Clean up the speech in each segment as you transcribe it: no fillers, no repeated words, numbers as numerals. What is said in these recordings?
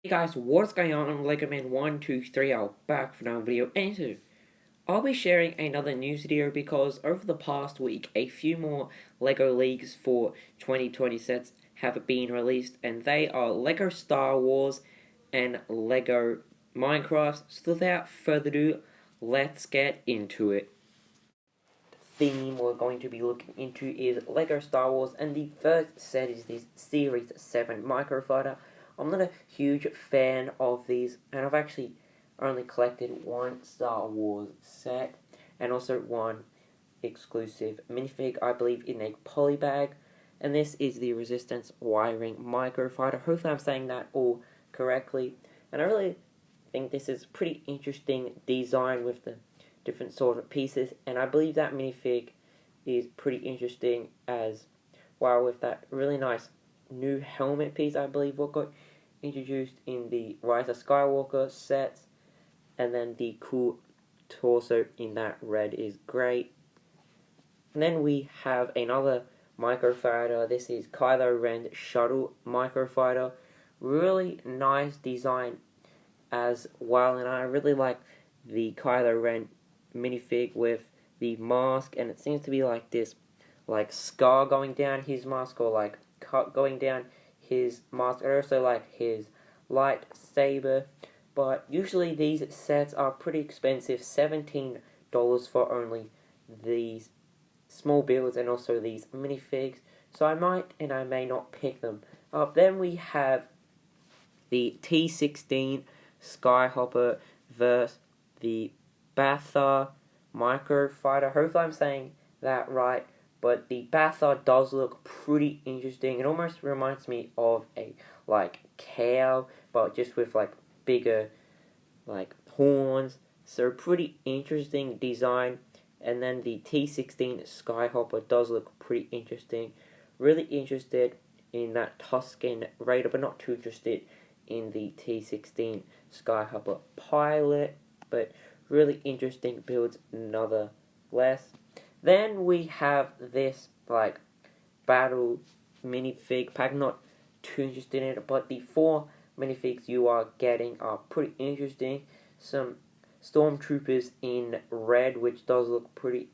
Hey guys, what's going on? I'm Lego Man 123. I'm back for another video, and I'll be sharing another news video because over the past week, a few more Lego Leagues for 2020 sets have been released, and they are Lego Star Wars and Lego Minecraft. So without further ado, let's get into it. The theme we're going to be looking into is Lego Star Wars, and the first set is this Series 7 Microfighter. I'm not a huge fan of these, and I've actually only collected one Star Wars set and also one exclusive minifig, I believe, in a poly bag. And this is the Resistance Wiring Microfighter. Hopefully, I'm saying that all correctly. And I really think this is pretty interesting design with the different sort of pieces. And I believe that minifig is pretty interesting as well with that really nice new helmet piece, I believe, what got introduced in the Rise of Skywalker sets, and then the cool torso in that red is great. And then we have another microfighter. This is Kylo Ren Shuttle Microfighter. Really nice design as well, and I really like the Kylo Ren minifig with the mask, and it seems to be like this like scar going down his mask, or like cut going down his mask. I also like his lightsaber, but usually these sets are pretty expensive, $17 for only these small builds and also these minifigs, so I might and I may not pick them up. Then we have the T16 Skyhopper versus the Batha Microfighter. Hopefully I'm saying that right, but the Batha does look pretty interesting. It almost reminds me of a like cow, but just with like bigger like horns. So pretty interesting design. And then the T16 Skyhopper does look pretty interesting. Really interested in that Tusken Raider, but not too interested in the T16 Skyhopper Pilot. But really interesting builds nonetheless. Then we have this like battle minifig pack. Not too interested in it, but the four minifigs you are getting are pretty interesting. Some stormtroopers in red, which does look pretty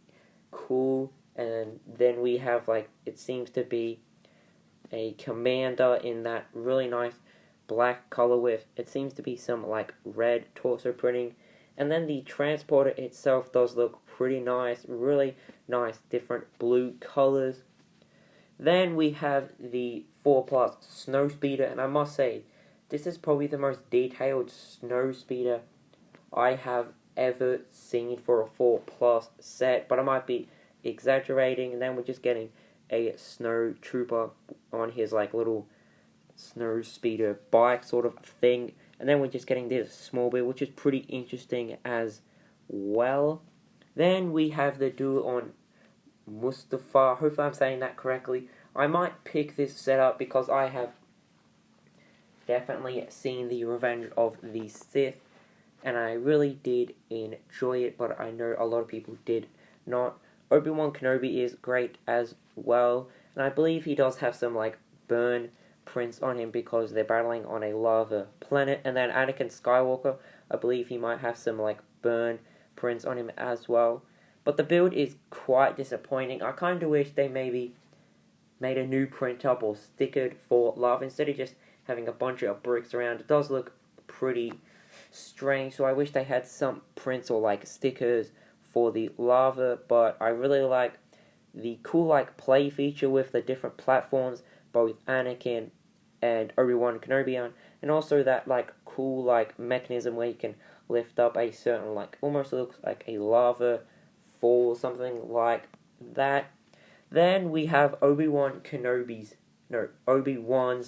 cool, and then we have like it seems to be a commander in that really nice black color with it seems to be some like red torso printing, and then the transporter itself does look pretty nice, really nice different blue colors. Then we have the 4 Plus Snow Speeder, and I must say this is probably the most detailed Snow Speeder I have ever seen for a 4 Plus set, but I might be exaggerating. And then we're just getting a snow trooper on his like little snow speeder bike sort of thing, and then we're just getting this small build, which is pretty interesting as well. Then we have the duel on Mustafa. Hopefully I'm saying that correctly. I might pick this setup because I have definitely seen the Revenge of the Sith, and I really did enjoy it, but I know a lot of people did not. Obi-Wan Kenobi is great as well, and I believe he does have some like burn prints on him because they're battling on a lava planet. And then Anakin Skywalker, I believe he might have some like burn prints on him as well. But the build is quite disappointing. I kind of wish they maybe made a new print up or stickered for lava instead of just having a bunch of bricks around. It does look pretty strange, so I wish they had some prints or like stickers for the lava. But I really like the cool like play feature with the different platforms, both Anakin and Obi-Wan Kenobi on, and also that like cool like mechanism where you can lift up a certain like almost looks like a lava fall, something like that. Then we have Obi-Wan's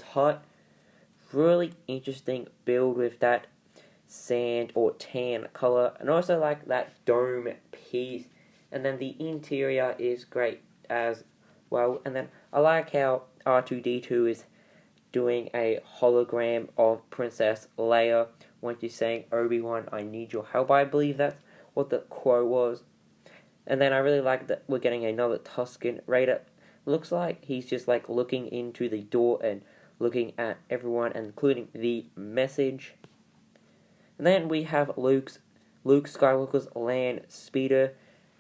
hut. Really interesting build with that sand or tan color, and also like that dome piece. And then the interior is great as well. And then I like how R2D2 is doing a hologram of Princess Leia when she's saying, "Obi-Wan, I need your help." I believe that's what the quote was. And then I really like that we're getting another Tusken Raider. Looks like he's just like looking into the door and looking at everyone, including the message. And then we have Luke Skywalker's land speeder.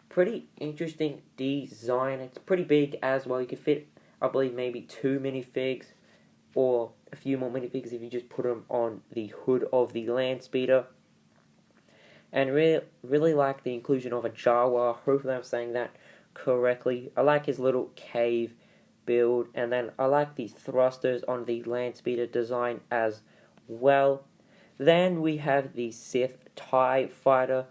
Pretty interesting design. It's pretty big as well. You could fit, I believe, maybe 2 minifigs or a few more minifigs if you just put them on the hood of the land speeder. And really like the inclusion of a Jawa. Hopefully I'm saying that correctly. I like his little cave build, and then I like the thrusters on the land speeder design as well. Then we have the Sith TIE Fighter,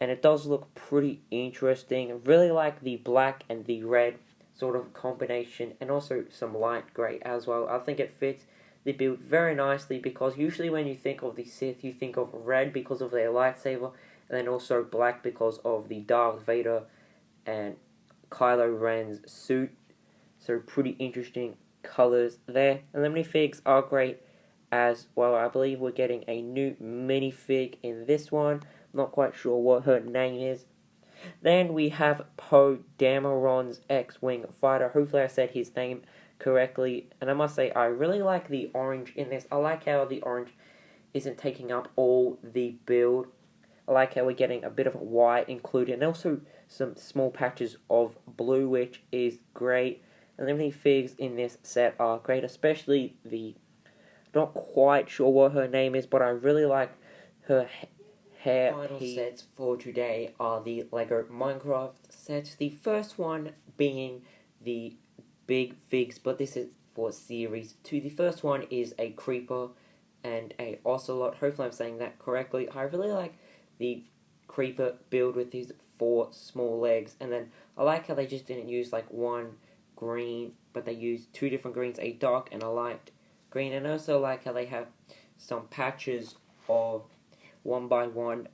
and it does look pretty interesting. I really like the black and the red sort of combination, and also some light grey as well. I think it fits the build very nicely, because usually when you think of the Sith, you think of red because of their lightsaber, and then also black because of the Darth Vader and Kylo Ren's suit. So pretty interesting colours there. And the minifigs are great as well. I believe we're getting a new minifig in this one. Not quite sure what her name is. Then we have Poe Dameron's X-Wing fighter. Hopefully I said his name correctly. And I must say, I really like the orange in this. I like how the orange isn't taking up all the build. I like how we're getting a bit of white included, and also some small patches of blue, which is great. And the minifigs in this set are great, especially the... Not quite sure what her name is, but I really like her hair. Final sets for today are the LEGO Minecraft sets. The first one being the big figs, but this is for series 2. The first one is a creeper and a ocelot. Hopefully I'm saying that correctly. I really like the creeper build with his 4 small legs, and then I like how they just didn't use like one green, but they used 2 different greens, a dark and a light green. And I also like how they have some patches of 1x1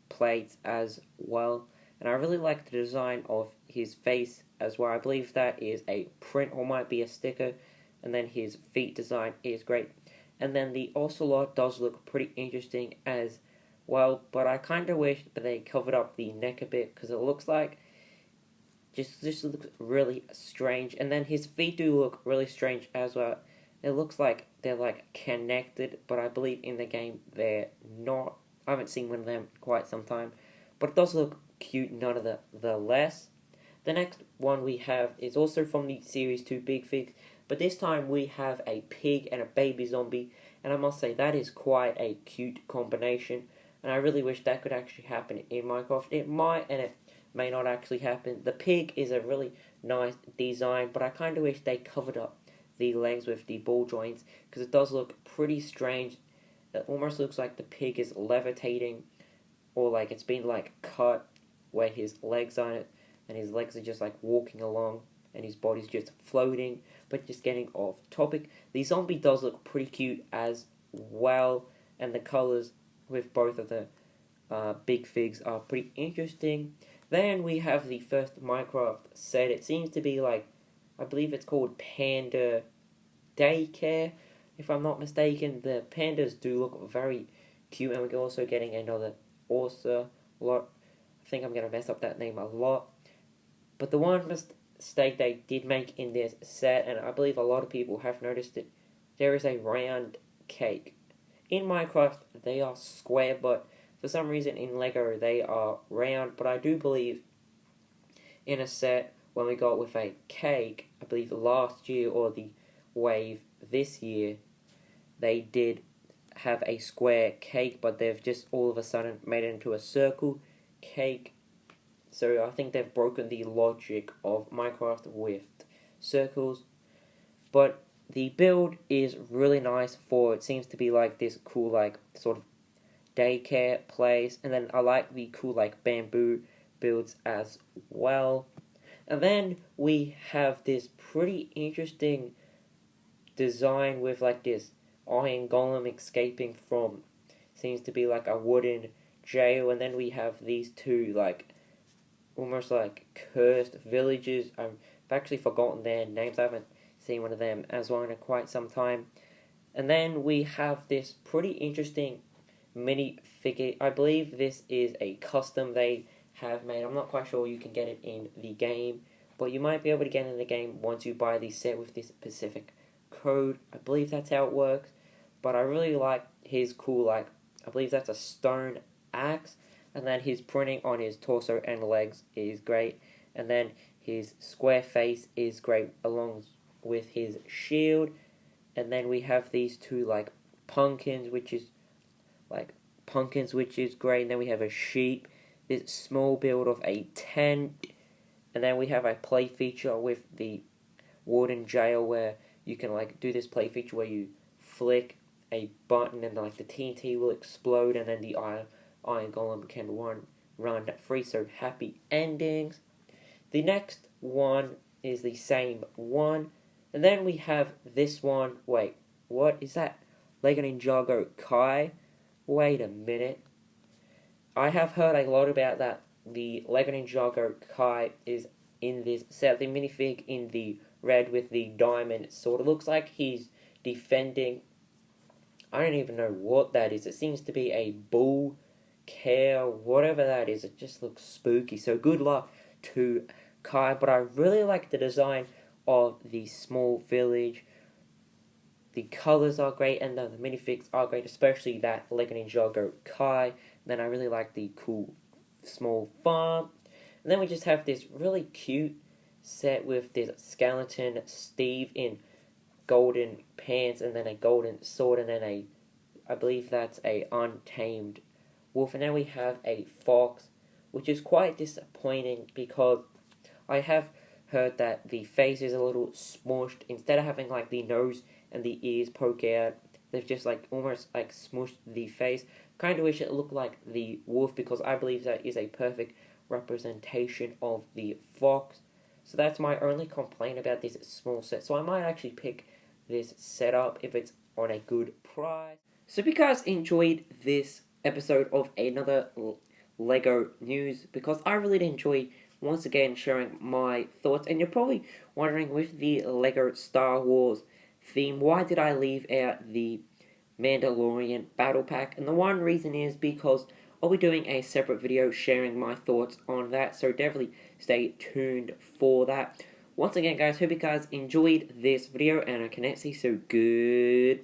plates as well. And I really like the design of his face as well. I believe that is a print or might be a sticker. And then his feet design is great. And then the ocelot does look pretty interesting as well, but I kind of wish that they covered up the neck a bit, because it looks like just looks really strange. And then his feet do look really strange as well. It looks like they're like connected, but I believe in the game they're not. I haven't seen one of them in quite some time, but it does look cute none of the less. The next one we have is also from the Series 2 Big Figs, but this time we have a pig and a baby zombie, and I must say that is quite a cute combination, and I really wish that could actually happen in Minecraft. It might, and it may not actually happen. The pig is a really nice design, but I kind of wish they covered up the legs with the ball joints, because it does look pretty strange. It almost looks like the pig is levitating, or like it's been like cut where his legs on it, and his legs are just like walking along, and his body's just floating. But just getting off topic, the zombie does look pretty cute as well, and the colours with both of the big figs are pretty interesting. Then we have the first Minecraft set. It seems to be like, I believe it's called Panda Daycare, if I'm not mistaken. The pandas do look very cute, and we're also getting another Ocelot. I think I'm going to mess up that name a lot. But the one mistake they did make in this set, and I believe a lot of people have noticed it, there is a round cake. In Minecraft, they are square, but for some reason in LEGO, they are round. But I do believe in a set, when we got with a cake, I believe last year or the wave this year, they did have a square cake, but they've just all of a sudden made it into a circle cake. So I think they've broken the logic of Minecraft with circles. But the build is really nice for, it seems to be like this cool like sort of daycare place. And then I like the cool like bamboo builds as well. And then we have this pretty interesting design with like this iron golem escaping from, seems to be like a wooden jail. And then we have these two like almost like cursed villages. I've actually forgotten their names. I haven't seen one of them as well in quite some time. And then we have this pretty interesting mini figure. I believe this is a custom they have made. I'm not quite sure you can get it in the game, but you might be able to get it in the game once you buy the set with this specific code. I believe that's how it works. But I really like his cool, like, I believe that's a stone axe. And then his printing on his torso and legs is great. And then his square face is great along with his shield. And then we have these two, like, pumpkins, which is great. And then we have a sheep, this small build of a tent. And then we have a play feature with the warden jail where you can like do this play feature where you flick a button and like the TNT will explode and then the iron golem can run free. So happy endings. The next one is the same one, and then we have this one. Wait, what is that? Lego Ninjago Kai. Wait a minute. I have heard a lot about that. The Lego Ninjago Kai is in this set. The minifig in the red with the diamond sword. It looks like he's defending. I don't even know what that is. It seems to be a bull, cow, whatever that is. It just looks spooky. So good luck to Kai. But I really like the design of the small village. The colors are great and the minifigs are great, especially that Lego Ninjago Kai. Then I really like the cool small farm. And then we just have this really cute set with this skeleton Steve in golden pants and then a golden sword and then I believe that's a untamed wolf. And then we have a fox, which is quite disappointing because I have heard that the face is a little smushed. Instead of having like the nose and the ears poke out, they've just like almost like smushed the face. Kind of wish it looked like the wolf because I believe that is a perfect representation of the fox. So that's my only complaint about this small set. So I might actually pick this setup if it's on a good price. So if you guys enjoyed this episode of another Lego news, because I really enjoy once again sharing my thoughts, and you're probably wondering with the Lego Star Wars theme, why did I leave out the Mandalorian Battle Pack? And the one reason is because I'll be doing a separate video sharing my thoughts on that, so definitely stay tuned for that. Once again, guys, hope you guys enjoyed this video, and I cannot say so goodbye.